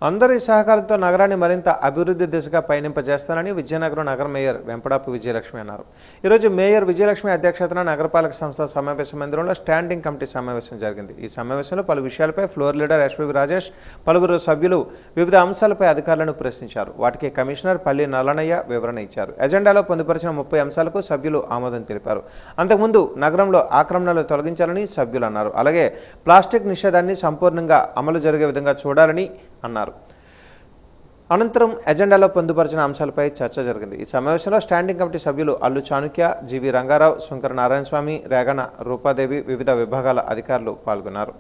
అందరి సహకారంతో నగరాన్ని మరింత అభివృద్ధి దిశగా పయనింపజేస్తానని విజయనగరం నగర మేయర్ వెంపడాపు విజయలక్ష్మి అన్నారు. ఈరోజు మేయర్ విజయలక్ష్మి అధ్యక్షతన నగరపాలక సంస్థ సమావేశ మందిరంలో స్టాండింగ్ కమిటీ సమావేశం జరిగింది. ఈ సమావేశంలో పలు విషయాలపై ఫ్లోర్ లీడర్ ఎస్వి రాజేష్, పలువురు సభ్యులు వివిధ అంశాలపై అధికారులను ప్రశ్నించారు. వాటికి కమిషనర్ పల్లి నల్లనయ్య వివరణ ఇచ్చారు. ఎజెండాలో పొందుపరిచిన 30 అంశాలకు సభ్యులు ఆమోదం తెలిపారు. అంతకుముందు నగరంలో ఆక్రమణలు తొలగించాలని సభ్యులు అన్నారు. అలాగే ప్లాస్టిక్ నిషేధాన్ని సంపూర్ణంగా అమలు జరిగే విధంగా చూడాలని అన్నారు. అనంతరం ఎజెండాలో పొందుపరిచిన అంశాలపై చర్చ జరిగింది. ఈ సమావేశంలో స్టాండింగ్ కమిటీ సభ్యులు అల్లు చాణుక్య, జీవి రంగారావు, శంకర నారాయణస్వామి, రేగన రూపాదేవి, వివిధ విభాగాల అధికారులు పాల్గొన్నారు.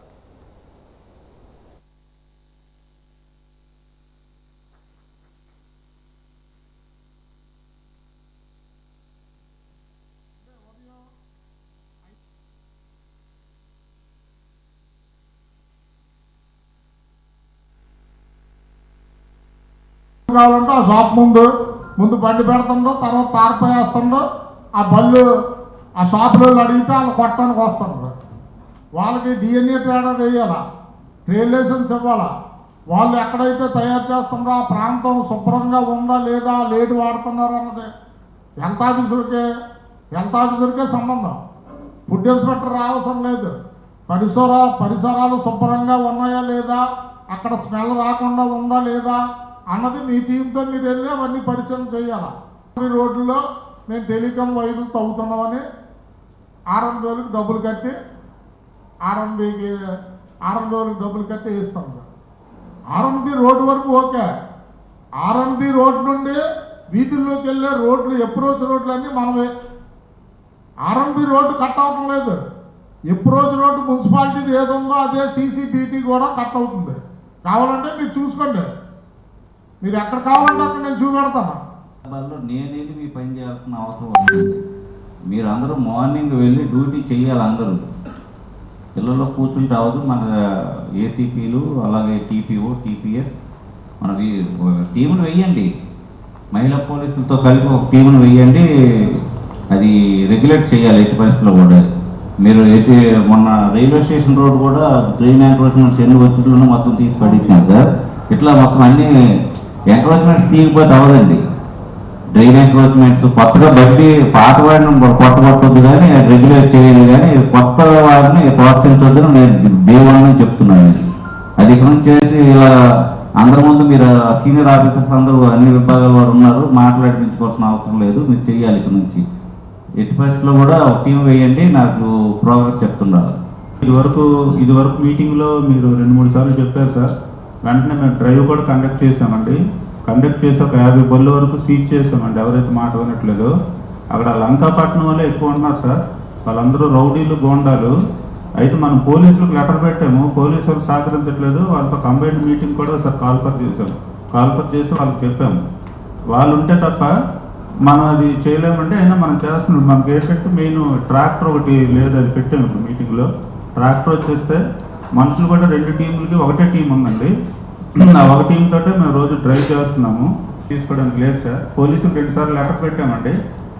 కావాలంటే ఆ షాప్ ముందు బండి పెడుతుండో, తర్వాత తార్ప వేస్తుండో, ఆ బళ్ళు ఆ షాపులో అడిగితే వాళ్ళు కొట్టడానికి వస్తుండ్రు. వాళ్ళకి DNA ట్రేడర్ వేయాలా, ట్రేడ్ లైసెన్స్ ఇవ్వాలా, వాళ్ళు ఎక్కడైతే తయారు చేస్తున్నారో ఆ ప్రాంతం శుభ్రంగా ఉందా లేదా, లేటు వాడుతున్నారు అన్నది హెల్త్ ఆఫీసర్కే సంబంధం. ఫుడ్ ఇన్స్పెక్టర్ రావాల్సిన లేదు. పరిసరాలు శుభ్రంగా ఉన్నాయా లేదా, అక్కడ స్మెల్ రాకుండా ఉందా లేదా అన్నది మీ టీంతో మీరు వెళ్ళి అవన్నీ పరిచయం చేయాలి. ఈ రోడ్లలో మేము టెలికాం వైర్లు తవ్వుతున్నామని ఆర్ఎండ్ఓలకు డబ్బులు కట్టి వేస్తాం. ఆర్ఎండ్బి రోడ్డు వరకు ఓకే. ఆర్ఎండ్బి రోడ్డు నుండి వీధుల్లోకి వెళ్ళే రోడ్లు, అప్రోచ్ రోడ్లు అన్నీ మనమే. ఆర్ఎండ్బి రోడ్డు కట్ అవటం లేదు. అప్రోచ్ రోడ్డు మున్సిపాలిటీది ఏదుందో అదే CCBT కూడా కట్ అవుతుంది. కావాలంటే మీరు చూసుకోండి, మీరు ఎక్కడ కావాలంటే అక్కడ నేను చూపెడతాను. నేను మీ పని చేయాల్సిన అవసరం ఉంటుంది. మీరు అందరూ మార్నింగ్ వెళ్ళి డ్యూటీ చేయాలి. అందరూ పిల్లల్లో కూర్చుంటే అవ్వదు. మన ACPలు అలాగే TPO TPS మన టీములు వేయండి. మహిళా పోలీసులతో కలిపి ఒక టీమును వేయండి. అది రెగ్యులేట్ చేయాలి ఎట్టి పరిస్థితుల్లో కూడా. మీరు మొన్న రైల్వే స్టేషన్ రోడ్ కూడా డ్రైన్ ఎంక్రోచ్మెంట్స్ ఎన్ని వచ్చిన మొత్తం తీసి పడిచ్చాను సార్. ఇట్లా మొత్తం అన్ని ఎంక్రోచ్మెంట్స్ తీయకపోతే అవ్వదండి. డ్రైన్ ఎంక్రోచ్మెంట్స్ కొత్తగా బట్టి పాత వాడిని కొట్టగొట్టద్దు కానీ రెగ్యులేట్ చేయాలి, కానీ కొత్త వాడిని ప్రోత్సహించొద్దని నేను D1 చెప్తున్నాను. అది ఇక్కడ నుంచి చేసి ఇలా అందరి ముందు మీరు సీనియర్ ఆఫీసర్స్ అందరూ అన్ని విభాగాల వారు ఉన్నారు, మాట్లాడించుకోవాల్సిన అవసరం లేదు. మీరు చేయాలి ఇక్కడ నుంచి. ఎట్టి పరిస్థితుల్లో కూడా ఒక టీం వేయండి. నాకు ప్రోగ్రెస్ చెప్తున్నారు. ఇదివరకు మీటింగ్లో మీరు 2-3 సార్లు చెప్పారు సార్. వెంటనే మేము డ్రైవ్ కూడా కండక్ట్ చేసామండి. కండక్ట్ చేసి ఒక 50 బళ్ళు వరకు సీజ్ చేసామండి. ఎవరైతే మాట వినట్లేదో అక్కడ లంకాపట్నం వల్ల ఎక్కువ ఉన్నారు సార్. వాళ్ళందరూ రౌడీలు, గోండాలు. అయితే మనం పోలీసులకు లెటర్ పెట్టాము, పోలీసులు సహకరించట్లేదు. వాళ్ళతో కంబైన్డ్ మీటింగ్ కూడా సార్ కాల్ఫర్ చేసి వాళ్ళకి చెప్పాము. వాళ్ళు ఉంటే తప్ప మనం అది చేయలేమంటే అయినా మనం చేస్తున్నాం. మనకి ఏంటంటే మెయిన్ ట్రాక్టర్ ఒకటి లేదు, అది పెట్టాము ఇప్పుడు మీటింగ్లో. ట్రాక్టర్ వచ్చేస్తే మనుషులు కూడా 2 టీములకి ఒకటే టీం ఉందండి. ఆ ఒక టీం తోటే మేము రోజు డ్రైవ్ చేస్తున్నాము. తీసుకోవడానికి లేదు సార్. పోలీసులు 2 సార్లు లెటర్ పెట్టామండి.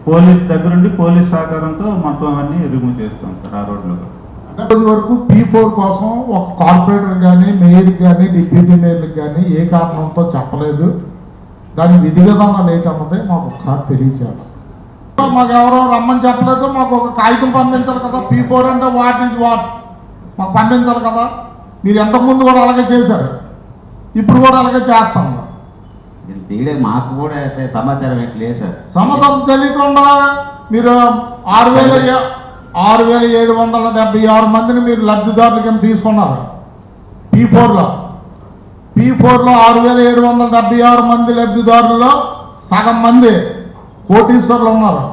పోలీస్ దగ్గరుండి పోలీస్ సహకారంతో మొత్తం అవన్నీ రిమూవ్ చేస్తాం సార్ ఆ రోడ్లో. వరకు P4 కోసం ఒక కార్పొరేటర్ కానీ, మేయర్కి కానీ, డిప్యూటీ మేయర్కి కానీ ఏ కారణంతో చెప్పలేదు. దాని విధి విధానాలు ఏంటన్నది మాకు ఒకసారి తెలియచేయాలి. మాకు ఎవరో రమ్మని చెప్పలేదు. మాకు ఒక కాగితం పంపించాలి కదా. P4 అంటే వాట్ మాకు పంపించాలి కదా. మీరు ఎంతకుముందు కూడా అలాగే చేశారు, ఇప్పుడు కూడా అలాగే చేస్తాము. మాకు కూడా సమాచారం లేదు సార్. సమాచారం తెలియకుండా మీరు 6,776 మందిని మీరు లబ్ధిదారుల కింద తీసుకున్నారు. P4లో 6,776 మంది లబ్ధిదారుల్లో సగం మంది కోటీశ్వర్లు ఉన్నారు.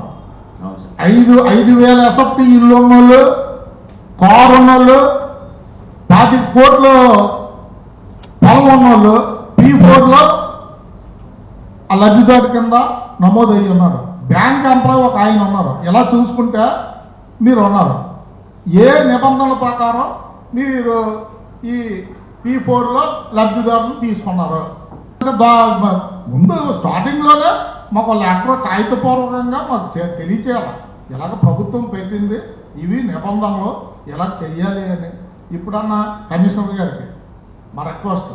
5,000 SFT ఇల్లు ఉన్నోళ్ళు, కారు ఉన్నోళ్ళు, 20 కోట్లు పొలం ఉన్నోళ్ళు P4లో ఆ లబ్ధిదారు కింద నమోదయ్యి ఉన్నారు. బ్యాంక్ ఎంప్లాయ్ ఒక ఆయన ఉన్నారు. ఇలా చూసుకుంటే మీరు ఉన్నారు. ఏ నిబంధనల ప్రకారం మీరు ఈ P4లో లబ్ధిదారులు తీసుకున్నారు? ముందు స్టార్టింగ్లోనే మాకు లెటర్ కాగితపూర్వకంగా మాకు తెలియచేయాలి. ఇలాగ ప్రభుత్వం పెట్టింది, ఇవి నిబంధనలు, ఇలా చెయ్యాలి అని. ఇప్పుడన్నా కమిషనర్ గారికి మా రిక్వెస్ట్,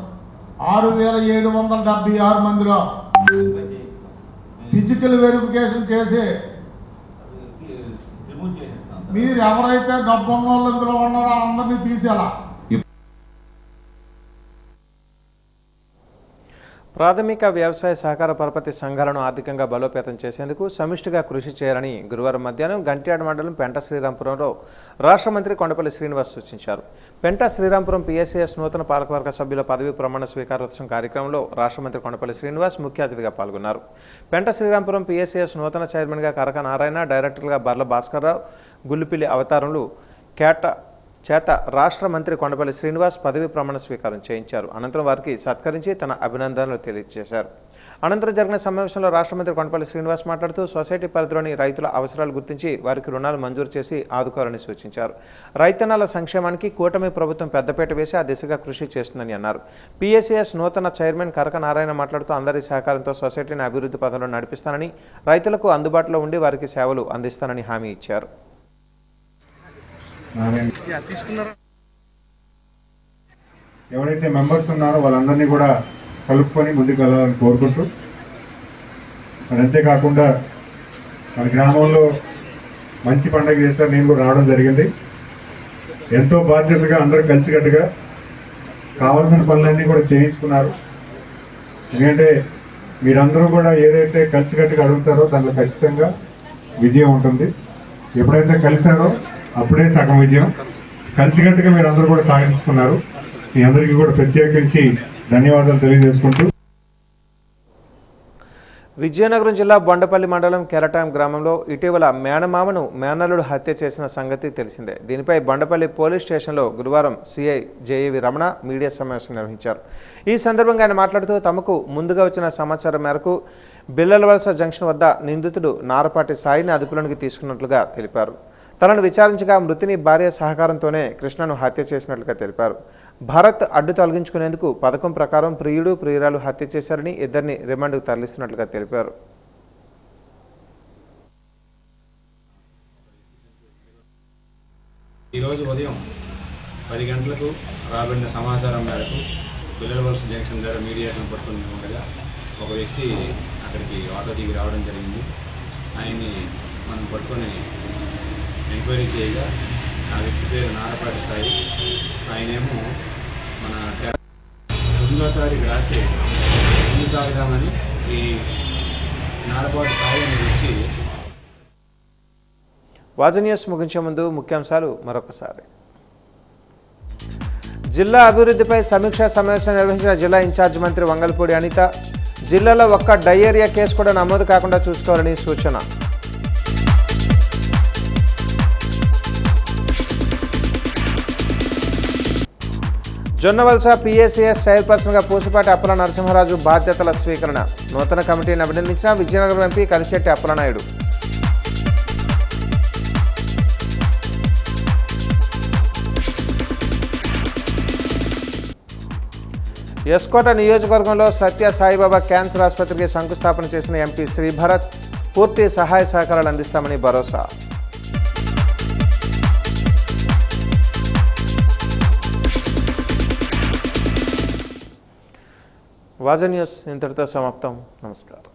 6,776 మందిలో ఫిజికల్ వెరిఫికేషన్ చేసి మీరు ఎవరైతే డబ్బు ఉన్న వాళ్ళు ఇందులో ఉన్నారో అందరినీ తీసేలా. ప్రాథమిక వ్యవసాయ సహకార పరపతి సంఘాలను ఆర్థికంగా బలోపేతం చేసేందుకు సమిష్టిగా కృషి చేయాలని గురువారం మధ్యాహ్నం గంట్యాడ మండలం పెంట శ్రీరాంపురంలో రాష్ట్ర మంత్రి కొండపల్లి శ్రీనివాస్ సూచించారు. పెంట శ్రీరాంపురం PSCS నూతన పాలకవర్గ సభ్యుల పదవి ప్రమాణ స్వీకారోత్సవం కార్యక్రమంలో రాష్ట్ర మంత్రి కొండపల్లి శ్రీనివాస్ ముఖ్య అతిథిగా పాల్గొన్నారు. పెంట శ్రీరాంపురం PSCS నూతన చైర్మన్గా కరక నారాయణ, డైరెక్టర్గా బర్ల భాస్కర్రావు, గుల్లిపిల్లి అవతారంలు చేత రాష్ట్ర మంత్రి కొండపల్లి శ్రీనివాస్ పదవి ప్రమాణ స్వీకారం చేయించారు. అనంతరం వారికి సత్కరించి తన అభినందనలు తెలియజేశారు. అనంతరం జరిగిన సమావేశంలో రాష్ట్ర మంత్రి కొండపల్లి శ్రీనివాస్ మాట్లాడుతూ సొసైటీ పరిధిలోని రైతుల అవసరాలు గుర్తించి వారికి రుణాలు మంజూరు చేసి ఆదుకోవాలని సూచించారు. రైతన్నల సంక్షేమానికి కూటమి ప్రభుత్వం పెద్దపీట వేసి ఆ దిశగా కృషి చేస్తుందని అన్నారు. పిఎస్సిఎస్ నూతన చైర్మన్ కరక నారాయణ మాట్లాడుతూ అందరి సహకారంతో సొసైటీని అభివృద్ధి పథంలో నడిపిస్తానని, రైతులకు అందుబాటులో ఉండి వారికి సేవలు అందిస్తానని హామీ ఇచ్చారు. ఎవరైతే మెంబర్స్ ఉన్నారో వాళ్ళందరినీ కూడా కలుపుకొని ముందుకు వెళ్ళాలని కోరుకుంటూ, మరి అంతేకాకుండా మన గ్రామంలో మంచి పండుగ చేశారు. నేను కూడా రావడం జరిగింది. ఎంతో బాధ్యతగా అందరూ కలిసికట్టుగా కావాల్సిన పనులన్నీ కూడా చేయించుకున్నారు. ఎందుకంటే మీరందరూ కూడా ఏదైతే కలిసికట్టుగా అడుగుతారో దాంట్లో ఖచ్చితంగా విజయం ఉంటుంది. ఎప్పుడైతే కలిశారో అప్పుడే సగం విజయం. కలిసికట్టుగా మీరు అందరూ కూడా సాగించుకున్నారు. మీ అందరికీ కూడా ప్రత్యేకించి ధన్యవాదాలు తెలియజేసుకుంటూ, విజయనగరం జిల్లా బొండపల్లి మండలం కెరటాం గ్రామంలో ఇటీవల మేనమామను మేనల్లుడు హత్య చేసిన సంగతి తెలిసిందే. దీనిపై బొండపల్లి పోలీస్ స్టేషన్లో గురువారం సిఐ జేఏవి రమణ మీడియా సమావేశం నిర్వహించారు. ఈ సందర్భంగా ఆయన మాట్లాడుతూ తమకు ముందుగా వచ్చిన సమాచారం మేరకు బిల్లలవలస జంక్షన్ వద్ద నిందితుడు నారపాటి సాయిని అదుపులోనికి తీసుకున్నట్లుగా తెలిపారు. తనను విచారించగా మృతిని భార్య సహకారంతోనే కృష్ణను హత్య చేసినట్లుగా తెలిపారు. భారత్ అడ్డు తొలగించుకునేందుకు పథకం ప్రకారం ప్రియుడు ప్రియురాలు హత్య చేశారని ఇద్దరిని రిమాండ్కు తరలిస్తున్నట్లుగా తెలిపారు. ఈరోజు ఉదయం 10 గంటలకు రాబడిన సమాచారం మేరకు బిల్లలవలస జంక్షన్ దగ్గర మీడియేషన్ పట్టుకుని ఉండగా ఒక వ్యక్తి అక్కడికి ఆటో దిగి రావడం జరిగింది. ఆయన్ని మనం పట్టుకొని ఎంక్వైరీ చేయగా ఆ వ్యక్తి పేరు నారపాటి సాయి. ఆయనేమో మన 9వ తారీఖు రాత్రి ఇల్లు తాగుదామని ఈ నారపాటి సాయి అనే వ్యక్తి. వాజ న్యూస్ ముగించే ముందు ముఖ్యాంశాలు మరొకసారి. జిల్లా అభివృద్ధిపై సమీక్షా సమావేశం నిర్వహించిన జిల్లా ఇన్ఛార్జ్ మంత్రి వంగల్పూడి అనిత. జిల్లాలో ఒక్క డయేరియా కేసు కూడా నమోదు కాకుండా చూసుకోవాలని సూచన. జొన్నవలస పిఎస్సిఎస్ చైర్పర్సన్గా పూసపాటి అప్పల నరసింహరాజు బాధ్యతల స్వీకరణ. నూతన కమిటీని అభినందించిన విజయనగరం ఎంపీ కలిశెట్టి అప్పలనాయుడు. ఎస్కోట నియోజకవర్గంలో సత్య సాయిబాబా క్యాన్సర్ ఆసుపత్రికి శంకుస్థాపన చేసిన ఎంపీ శ్రీభరత్. పూర్తి సహాయ సహకారాలు అందిస్తామని భరోసా. వాజ న్యూస్ ఇంతటితో సమాప్తం. నమస్కారం.